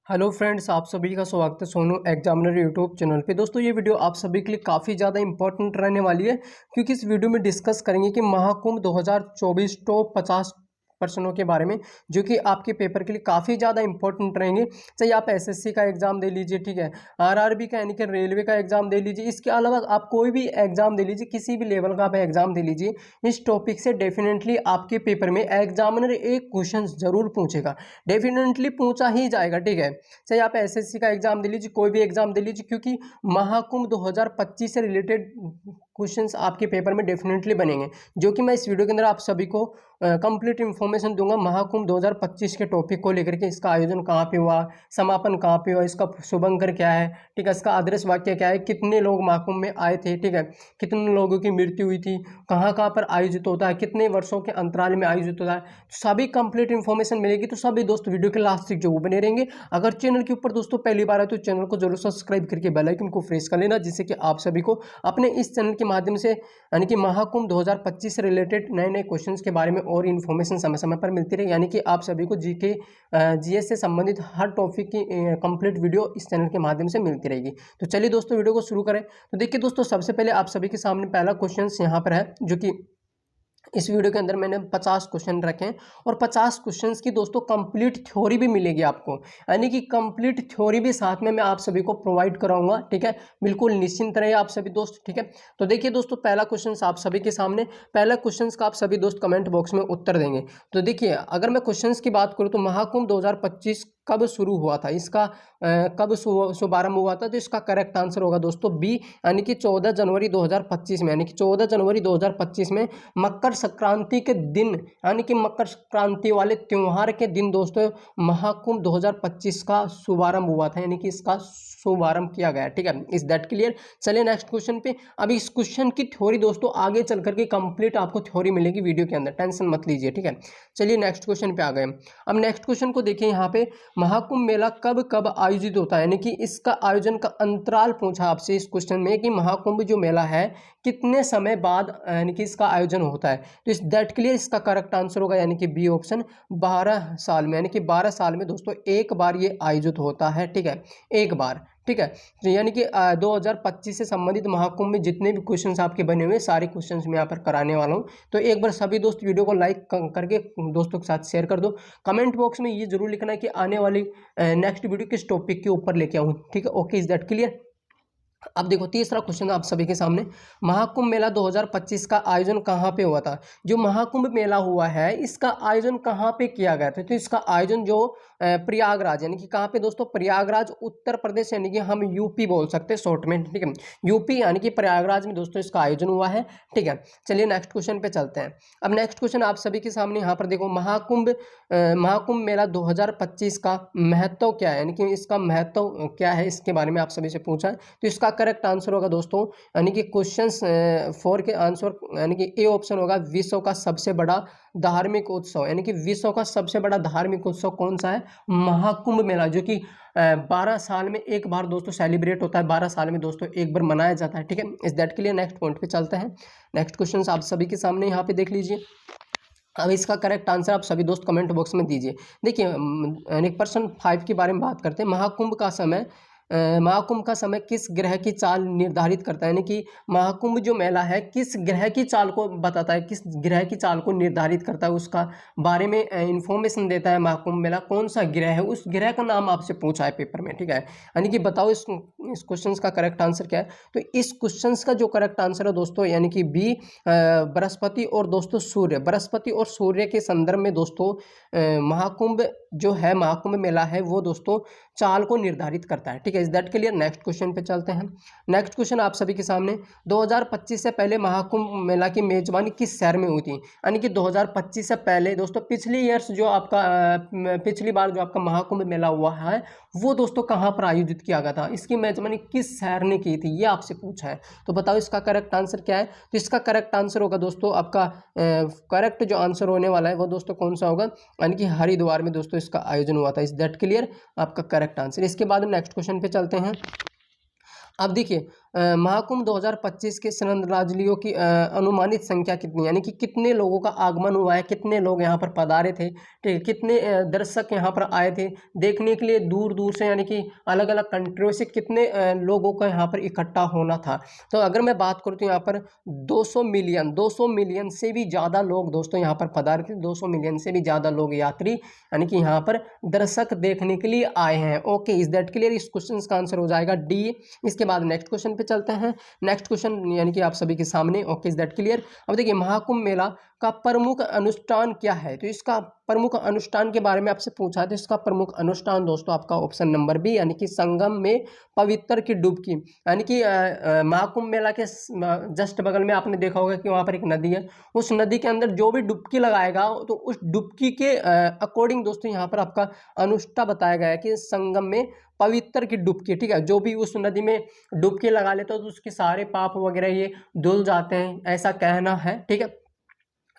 Hello friends, आप सभी का स्वागत है सोनू एग्जामिनर यूट्यूब चैनल पे। दोस्तों ये वीडियो आप सभी के लिए काफ़ी ज़्यादा इंपॉर्टेंट रहने वाली है, क्योंकि इस वीडियो में डिस्कस करेंगे कि महाकुंभ 2024 टॉप 50 प्रश्नों के बारे में, जो कि आपके पेपर के लिए काफ़ी ज़्यादा इंपॉर्टेंट रहेंगे। चाहे आप एसएससी का एग्जाम दे लीजिए, ठीक है, आरआरबी का यानी कि रेलवे का एग्जाम दे लीजिए, इसके अलावा आप कोई भी एग्जाम दे लीजिए, किसी भी लेवल का आप एग्जाम दे लीजिए, इस टॉपिक से डेफिनेटली आपके पेपर में एग्जामिनर एक क्वेश्चन जरूर पूछेगा, डेफिनेटली पूछा ही जाएगा, ठीक है। चाहे आप एसएससी का एग्जाम दे लीजिए, कोई भी एग्जाम दे लीजिए, क्योंकि महाकुंभ 2025 से रिलेटेड क्वेश्चंस आपके पेपर में डेफिनेटली बनेंगे, जो कि मैं इस वीडियो के अंदर आप सभी को कंप्लीट इन्फॉर्मेशन दूंगा महाकुंभ 2025 के टॉपिक को लेकर के। इसका आयोजन कहाँ पे हुआ, समापन कहाँ पे हुआ, इसका शुभंकर क्या है, ठीक है, इसका आदर्श वाक्य क्या है, कितने लोग महाकुंभ में आए थे, ठीक है, कितने लोगों की मृत्यु हुई थी, कहाँ कहाँ पर आयोजित होता है, कितने वर्षों के अंतराल में आयोजित होता है, सभी कंप्लीट इन्फॉर्मेशन मिलेगी। तो सभी दोस्त वीडियो के लास्ट तक जो बने रहेंगे। अगर चैनल के ऊपर दोस्तों पहली बार है तो चैनल को जरूर सब्सक्राइब करके बेल आइकन को प्रेस कर लेना, जिससे कि आप सभी को अपने इस चैनल के माध्यम से यानी कि महाकुंभ 2025 से रिलेटेड नए नए क्वेश्चंस के बारे में और इन्फॉर्मेशन समय समय पर मिलती रहे, यानी कि आप सभी को जीके जीएस से संबंधित हर टॉपिक की कंप्लीट वीडियो इस चैनल के माध्यम से मिलती रहेगी। तो चलिए दोस्तों वीडियो को शुरू करें। तो देखिए दोस्तों, सबसे पहले आप सभी के सामने पहला क्वेश्चन यहाँ पर है, जो कि इस वीडियो के अंदर मैंने 50 क्वेश्चन रखे हैं, और 50 क्वेश्चंस की दोस्तों कंप्लीट थ्योरी भी मिलेगी आपको, यानी कि कंप्लीट थ्योरी भी साथ में मैं आप सभी को प्रोवाइड कराऊंगा, ठीक है। बिल्कुल निश्चिंत रहिए आप सभी दोस्त, ठीक है। तो देखिए दोस्तों, पहला क्वेश्चन आप सभी के सामने, पहला क्वेश्चन का आप सभी दोस्त कमेंट बॉक्स में उत्तर देंगे। तो देखिए, अगर मैं क्वेश्चन की बात करूँ तो महाकुंभ 2025 कब शुरू हुआ था, इसका कब शुभारंभ हुआ था, तो इसका करेक्ट आंसर होगा दोस्तों बी, यानी कि 14 जनवरी 2025 में, यानी कि 14 जनवरी 2025 में मकर संक्रांति के दिन, यानी कि मकर संक्रांति वाले त्योहार के दिन दोस्तों महाकुंभ 2025 का शुभारंभ हुआ था, यानी कि इसका शुभारंभ किया गया, ठीक है। Is that clear. चलिए नेक्स्ट क्वेश्चन पे। अब इस क्वेश्चन की थ्योरी दोस्तों आगे चल करके कंप्लीट आपको थ्योरी मिलेगी वीडियो के अंदर, टेंशन मत लीजिए, ठीक है। चलिए नेक्स्ट क्वेश्चन पे आ गए। अब नेक्स्ट क्वेश्चन को देखिए, यहाँ पे महाकुंभ मेला कब कब आयोजित होता है, यानी कि इसका आयोजन का अंतराल पूछा आपसे इस क्वेश्चन में, कि महाकुंभ जो मेला है कितने समय बाद यानी कि इसका आयोजन होता है। तो इस दैट के लिए इसका करेक्ट आंसर होगा, यानी कि बी ऑप्शन 12 साल में, यानी कि 12 साल में दोस्तों एक बार ये आयोजित होता है, ठीक है, एक बार, ठीक है। तो यानी कि 2025 से संबंधित महाकुंभ में जितने भी क्वेश्चंस आपके बने हुए सारे क्वेश्चंस मैं यहाँ पर कराने वाला हूँ। तो एक बार सभी दोस्त वीडियो को लाइक करके दोस्तों के साथ शेयर कर दो। कमेंट बॉक्स में ये जरूर लिखना है कि आने वाली नेक्स्ट वीडियो किस टॉपिक के ऊपर लेके आऊँ, ठीक है। Okay, is that clear. अब देखो तीसरा क्वेश्चन आप सभी के सामने, महाकुंभ मेला 2025 का आयोजन कहाँ पे हुआ था। जो महाकुंभ मेला हुआ है इसका आयोजन कहाँ पे किया गया था, तो इसका आयोजन जो प्रयागराज, यानी कि कहाँ पे दोस्तों, प्रयागराज उत्तर प्रदेश, यानी कि हम यूपी बोल सकते हैं शॉर्ट में, ठीक है, यूपी यानी कि प्रयागराज में दोस्तों इसका आयोजन हुआ है, ठीक है। चलिए नेक्स्ट क्वेश्चन पे चलते हैं। अब नेक्स्ट क्वेश्चन आप सभी के सामने यहाँ पर देखो, महाकुंभ मेला 2025 का महत्व क्या है, यानी कि इसका महत्व क्या है, इसके बारे में आप सभी से पूछा है। तो इसका करेक्ट आंसर होगा दोस्तों, यानी कि क्वेश्चन 4 के आंसर, यानी कि ए ऑप्शन होगा, विश्व का सबसे बड़ा धार्मिक उत्सव, यानी कि विश्व का सबसे बड़ा धार्मिक उत्सव कौन सा है, महाकुंभ मेला, जो कि 12 साल में एक बार दोस्तों सेलिब्रेट होता है, 12 साल में दोस्तों एक बार मनाया जाता है, ठीक है। इस दैट के लिए नेक्स्ट पॉइंट पे चलते हैं। नेक्स्ट क्वेश्चन आप सभी के सामने यहाँ पे देख लीजिए। अब इसका करेक्ट आंसर आप सभी दोस्त कमेंट बॉक्स में दीजिए। देखिए, यानी पर्सन 5 के बारे में बात करते हैं। महाकुंभ का समय किस ग्रह की चाल निर्धारित करता है, यानी कि महाकुंभ जो मेला है किस ग्रह की चाल को बताता है, किस ग्रह की चाल को निर्धारित करता है, उसका बारे में इंफॉर्मेशन देता है। महाकुंभ मेला कौन सा ग्रह है, उस ग्रह का नाम आपसे पूछा है पेपर में, ठीक है। यानी कि बताओ इस क्वेश्चन का करेक्ट आंसर क्या है। तो इस क्वेश्चन का जो करेक्ट आंसर है दोस्तों, यानी कि बी, बृहस्पति और दोस्तों सूर्य, बृहस्पति और सूर्य के संदर्भ में दोस्तों महाकुंभ जो है, महाकुंभ मेला है वो दोस्तों चाल को निर्धारित करता है, ठीक है। Is that clear. Next question पे चलते हैं। नेक्स्ट क्वेश्चन आप सभी के सामने, 2025 से पहले महाकुंभ मेला की मेजबानी किस शहर में हुई थी, यानी कि 2025 से पहले दोस्तों पिछली ईयर्स जो आपका पिछली बार जो आपका महाकुंभ मेला हुआ है वो दोस्तों कहाँ पर आयोजित किया गया था, इसकी मेजबानी किस शहर ने की थी, ये आपसे पूछा है। तो बताओ इसका करेक्ट आंसर क्या है। तो इसका करेक्ट आंसर होगा दोस्तों, आपका करेक्ट जो आंसर होने वाला है वो दोस्तों कौन सा होगा, यानी कि हरिद्वार में दोस्तों इसका आयोजन हुआ था। इज दैट क्लियर, आपका करेक्ट आंसर। इसके बाद नेक्स्ट क्वेश्चन पे चलते हैं। अब देखिए महाकुंभ 2025 के श्रद्धांजलियों की अनुमानित संख्या कितनी, यानी कि कितने लोगों का आगमन हुआ है, कितने लोग यहाँ पर पधारे थे, ठीक है, कितने दर्शक यहाँ पर आए थे देखने के लिए दूर दूर से, यानी कि अलग अलग कंट्रियों से कितने लोगों का यहाँ पर इकट्ठा होना था। तो अगर मैं बात करूँ तो यहाँ पर 200 मिलियन से भी ज़्यादा लोग दोस्तों यहाँ पर पधारे थे। 200 मिलियन से भी ज़्यादा लोग यात्री यानी कि यहाँ पर दर्शक देखने के लिए आए हैं। Okay, is that clear? इस क्वेश्चन का आंसर हो जाएगा डी। इसके बाद नेक्स्ट क्वेश्चन पे चलते हैं। नेक्स्ट क्वेश्चन यानी कि आप सभी के सामने। Okay, is that clear? अब देखिए महाकुंभ मेला का प्रमुख अनुष्ठान क्या है, तो इसका प्रमुख अनुष्ठान के बारे में आपसे पूछा है। तो इसका प्रमुख अनुष्ठान दोस्तों आपका ऑप्शन नंबर बी, यानी कि संगम में पवित्र की डुबकी। यानी कि महाकुंभ मेला के जस्ट बगल में आपने देखा होगा कि वहाँ पर एक नदी है। उस नदी के अंदर जो भी डुबकी लगाएगा तो उस डुबकी के अकॉर्डिंग दोस्तों यहाँ पर आपका अनुष्ठान बताया गया है कि संगम में पवित्र की डुबकी, ठीक है, जो भी उस नदी में डुबकी लगा लेता है तो उसके सारे पाप वगैरह ये धुल जाते हैं, ऐसा कहना है, ठीक है।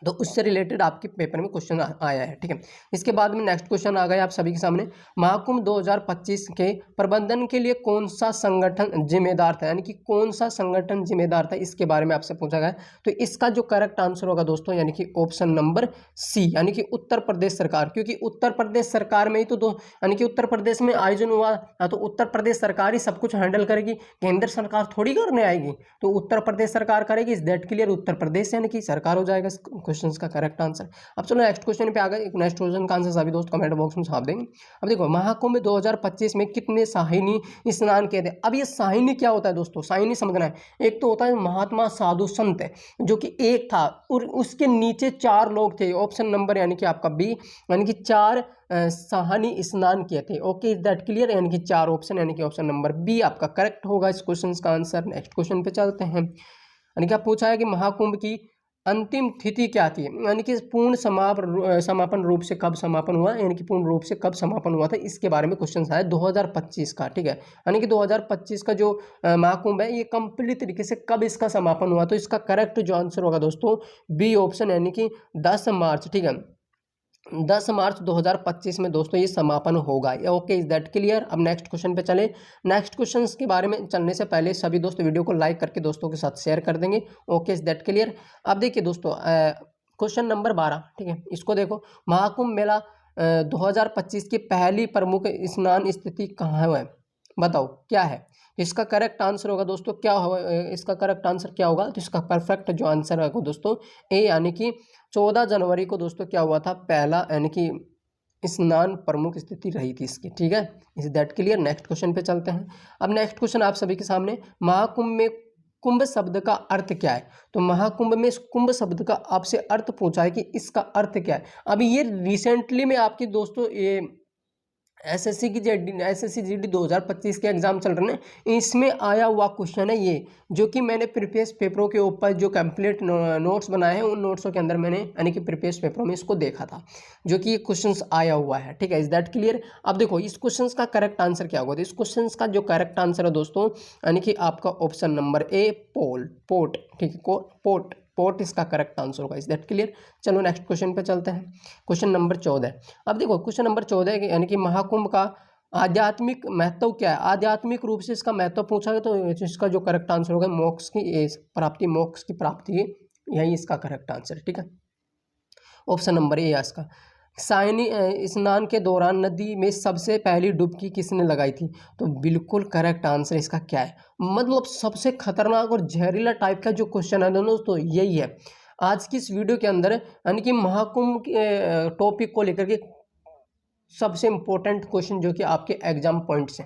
तो उससे रिलेटेड आपके पेपर में क्वेश्चन आया है, ठीक है। इसके बाद में नेक्स्ट क्वेश्चन आ गया आप सभी के सामने। महाकुंभ 2025 के प्रबंधन के लिए कौन सा संगठन जिम्मेदार था, यानी कि कौन सा संगठन जिम्मेदार था, इसके बारे में आपसे पूछा गया। तो इसका जो करेक्ट आंसर होगा दोस्तों यानी कि ऑप्शन नंबर सी, यानी कि उत्तर प्रदेश सरकार। क्योंकि उत्तर प्रदेश सरकार में ही तो यानी कि उत्तर प्रदेश में आयोजन हुआ, तो उत्तर प्रदेश सरकार ही सब कुछ हैंडल करेगी, केंद्र सरकार थोड़ी करने आएगी। तो उत्तर प्रदेश सरकार करेगी, is that clear? Uttar Pradesh यानी कि सरकार हो जाएगा क्वेश्चन का करेक्ट आंसर। अब चलो नेक्स्ट क्वेश्चन पे आ गए। नेक्स्ट क्वेश्चन का आंसर सभी दोस्त कमेंट बॉक्स में छाप देंगे। अब देखो महाकुंभ 2025 में कितने शाहिनी स्नान किए थे। अब ये शाहिनी क्या होता है दोस्तों, शाहिनी समझना है। एक तो होता है महात्मा साधु संत है, जो कि एक था और उसके नीचे 4 लोग थे। ऑप्शन नंबर यानी कि आपका बी, यानी कि 4 शाहिनी स्नान किए थे। Okay, is that clear? यानी कि 4 ऑप्शन, यानी कि ऑप्शन नंबर बी आपका करेक्ट होगा इस क्वेश्चन का आंसर। नेक्स्ट क्वेश्चन पे चलते हैं। यानी कि आप पूछा है कि महाकुंभ की अंतिम तिथि क्या थी, यानी कि पूर्ण समापन रूप से कब समापन हुआ, यानी कि पूर्ण रूप से कब समापन हुआ था, इसके बारे में क्वेश्चन आया 2025 का, ठीक है। यानी कि 2025 का जो महाकुंभ है ये कंप्लीट तरीके से कब इसका समापन हुआ, तो इसका करेक्ट जो आंसर होगा दोस्तों बी ऑप्शन, यानी कि 10 मार्च, ठीक है, 10 मार्च 2025 में दोस्तों ये समापन होगा। Okay, is that clear? अब नेक्स्ट क्वेश्चन पे चले। नेक्स्ट क्वेश्चन के बारे में चलने से पहले सभी दोस्त वीडियो को लाइक करके दोस्तों के साथ शेयर कर देंगे। Okay, is that clear? अब देखिए दोस्तों क्वेश्चन नंबर 12, ठीक है, इसको देखो। महाकुंभ मेला 2025 की पहली प्रमुख स्नान स्थिति कहाँ है, बताओ क्या है? इसका करेक्ट आंसर होगा दोस्तों क्या होगा, इसका करेक्ट आंसर क्या होगा? तो इसका परफेक्ट जो आंसर होगा दोस्तों ए, यानी कि 14 जनवरी को दोस्तों क्या हुआ था, पहला यानी कि स्नान प्रमुख स्थिति रही थी इसकी, ठीक है। Is that clear? Next question पे चलते हैं। अब नेक्स्ट क्वेश्चन आप सभी के सामने। महाकुंभ में कुंभ शब्द का अर्थ क्या है, तो महाकुंभ में कुंभ शब्द का आपसे अर्थ पूछा है कि इसका अर्थ क्या है। अभी ये रिसेंटली में आपकी दोस्तों ये एसएससी जीडी 2025 के एग्जाम चल रहे हैं, इसमें आया हुआ क्वेश्चन है ये, जो कि मैंने प्रीवियस पेपरों के ऊपर जो कंप्लीट नोट्स बनाए हैं उन नोट्सों के अंदर मैंने यानी कि प्रीवियस पेपरों में इसको देखा था, जो कि ये क्वेश्चंस आया हुआ है, ठीक है। Is that clear? अब देखो इस क्वेश्चंस का करेक्ट आंसर क्या होगा, तो इस क्वेश्चंस का जो करेक्ट आंसर है दोस्तों यानी कि आपका ऑप्शन नंबर ए, पोर्ट, ठीक है, पोर्ट इसका करेक्ट आंसर होगा। Is that clear? चलो नेक्स्ट क्वेश्चन पे चलते हैं। Question number 14। अब देखो क्वेश्चन नंबर 14 यानी कि महाकुंभ का आध्यात्मिक महत्व क्या है, आध्यात्मिक रूप से इसका महत्व पूछा है, तो इसका जो करेक्ट आंसर होगा मोक्ष की प्राप्ति यही इसका करेक्ट आंसर, ठीक है। ऑप्शन नंबर ए है इसका। शाइनी स्नान के दौरान नदी में सबसे पहली डुबकी किसने लगाई थी, तो बिल्कुल करेक्ट आंसर इसका क्या है, मतलब सबसे खतरनाक और जहरीला टाइप का जो क्वेश्चन है दोस्तों यही है आज की इस वीडियो के अंदर, यानी कि महाकुंभ के टॉपिक को लेकर के सबसे इंपॉर्टेंट क्वेश्चन जो कि आपके एग्जाम पॉइंट से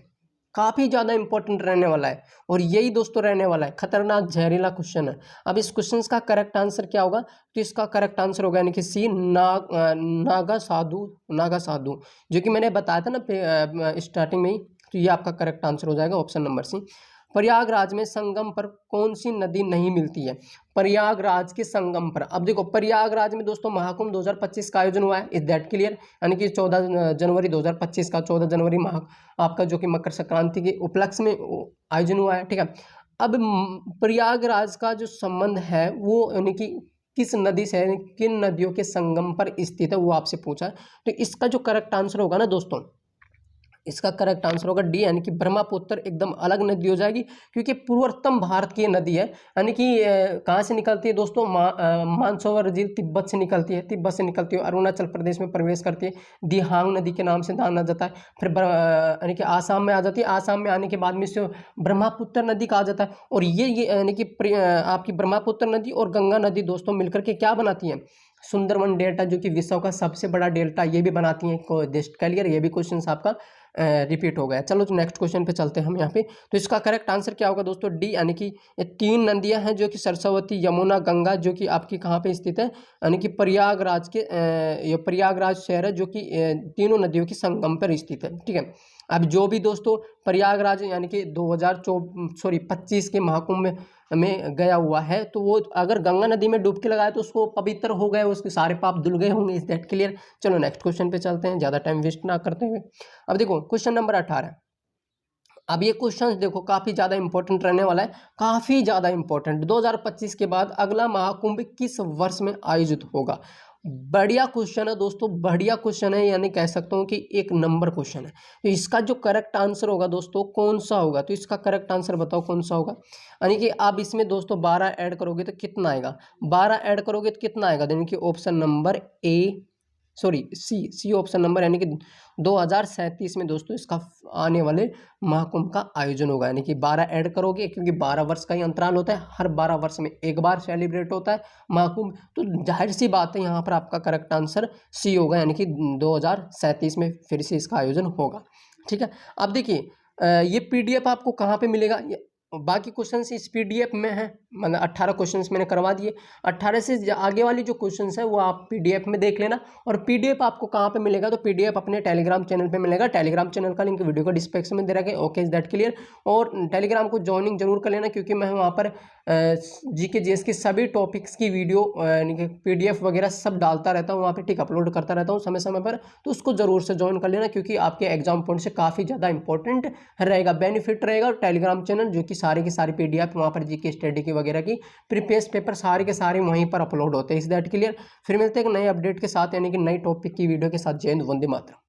काफ़ी ज़्यादा इंपॉर्टेंट रहने वाला है, और यही दोस्तों रहने वाला है खतरनाक जहरीला क्वेश्चन है। अब इस क्वेश्चन का करेक्ट आंसर क्या होगा, तो इसका करेक्ट आंसर होगा यानी कि सी, नागा साधु, जो कि मैंने बताया था ना स्टार्टिंग में ही, तो ये आपका करेक्ट आंसर हो जाएगा ऑप्शन नंबर सी। प्रयागराज में संगम पर कौन सी नदी नहीं मिलती है, प्रयागराज के संगम पर। अब देखो प्रयागराज में दोस्तों महाकुंभ 2025 का आयोजन हुआ है, इज दैट क्लियर? यानी कि 14 जनवरी 2025 का 14 जनवरी आपका जो कि मकर संक्रांति के उपलक्ष्य में आयोजन हुआ है, ठीक है। अब प्रयागराज का जो संबंध है वो यानी कि किस नदी से, किन नदियों के संगम पर स्थित है, वो आपसे पूछा है। तो इसका जो करेक्ट आंसर होगा ना दोस्तों इसका करेक्ट आंसर होगा डी, यानी कि ब्रह्मपुत्र एकदम अलग नदी हो जाएगी, क्योंकि पूर्वोत्तम भारत की नदी है। यानी कि कहाँ से निकलती है दोस्तों, मानसरोवर झील तिब्बत से निकलती है, तिब्बत से निकलती है, अरुणाचल प्रदेश में प्रवेश करती है, दिहांग नदी के नाम से जाना जाता है। फिर यानी कि आसाम में आ जाती है, आसाम में आने के बाद में इसे ब्रह्मपुत्र नदी कहा जाता है। और ये यानी कि आपकी ब्रह्मपुत्र नदी और गंगा नदी दोस्तों मिलकर के क्या बनाती है, सुंदरवन डेल्टा, जो कि विश्व का सबसे बड़ा डेल्टा ये भी बनाती हैं। जस्ट क्लियर, ये भी क्वेश्चन आपका रिपीट हो गया। चलो तो नेक्स्ट क्वेश्चन पे चलते हैं हम यहाँ पे। तो इसका करेक्ट आंसर क्या होगा दोस्तों, डी, यानी कि ये 3 नदियाँ हैं जो कि सरस्वती, यमुना, गंगा, जो कि आपकी कहाँ पे स्थित है, यानी कि प्रयागराज के ये प्रयागराज शहर है जो कि तीनों नदियों के संगम पर स्थित है। ठीक है, अब जो भी दोस्तों प्रयागराज यानी कि 2025 के महाकुंभ में गया हुआ है, तो वो अगर गंगा नदी में डुबकी लगाए तो उसको पवित्र हो गए, उसके सारे पाप धुल गए होंगे। Is that clear. चलो नेक्स्ट क्वेश्चन पे चलते हैं, ज़्यादा टाइम वेस्ट ना करते हुए। अब देखो क्वेश्चन नंबर 18। अब ये क्वेश्चन देखो काफ़ी ज़्यादा इंपॉर्टेंट रहने वाला है, काफ़ी ज़्यादा इंपॉर्टेंट। 2025 के बाद अगला महाकुंभ किस वर्ष में आयोजित होगा। बढ़िया क्वेश्चन है दोस्तों, बढ़िया क्वेश्चन है, यानी कह सकता हूँ कि 1 नंबर क्वेश्चन है। तो इसका जो करेक्ट आंसर होगा दोस्तों कौन सा होगा, तो इसका करेक्ट आंसर बताओ कौन सा होगा। यानी कि आप इसमें दोस्तों 12 ऐड करोगे तो कितना आएगा, 12 ऐड करोगे तो कितना आएगा, यानी कि option number C option number, यानी कि 2037 में दोस्तों इसका आने वाले महाकुंभ का आयोजन होगा। यानी कि 12 ऐड करोगे, क्योंकि 12 वर्ष का ही अंतराल होता है, हर 12 वर्ष में एक बार सेलिब्रेट होता है महाकुंभ, तो जाहिर सी बात है यहाँ पर आपका करेक्ट आंसर सी होगा, यानी कि 2037 में फिर से इसका आयोजन होगा। ठीक है, अब देखिए ये PDF आपको कहाँ पे मिलेगा, बाकी क्वेश्चन इस PDF में है, मतलब 18 क्वेश्चंस मैंने करवा दिए। 18 से आगे वाली जो क्वेश्चंस है वो आप PDF में देख लेना। और PDF आपको कहाँ पे मिलेगा, तो PDF अपने टेलीग्राम चैनल पे मिलेगा। टेलीग्राम चैनल का लिंक वीडियो को डिस्क्रिप्शन में दे रखा है। Okay, is that clear. और टेलीग्राम को ज्वाइनिंग जरूर कर लेना, क्योंकि मैं वहाँ पर GK GS के सभी टॉपिक्स की वीडियो यानी कि PDF वगैरह सब डालता रहता हूँ वहाँ पर, ठीक, अपलोड करता रहता हूँ समय समय पर। तो उसको ज़रूर से ज्वाइन कर लेना, क्योंकि आपके एग्जाम पॉइंट से काफ़ी ज़्यादा इंपॉर्टेंट रहेगा, बेनिफिट रहेगा। टेलीग्राम चैनल जो कि सारे की सारी PDF वहाँ पर GK स्टडी की वगैरह की प्रीवियस पेपर सारे के सारे वहीं पर अपलोड होते हैं। Is that clear. फिर मिलते हैं एक नए अपडेट के साथ, यानी कि नई टॉपिक की वीडियो के साथ। जय हिंद, वंदे मातरम।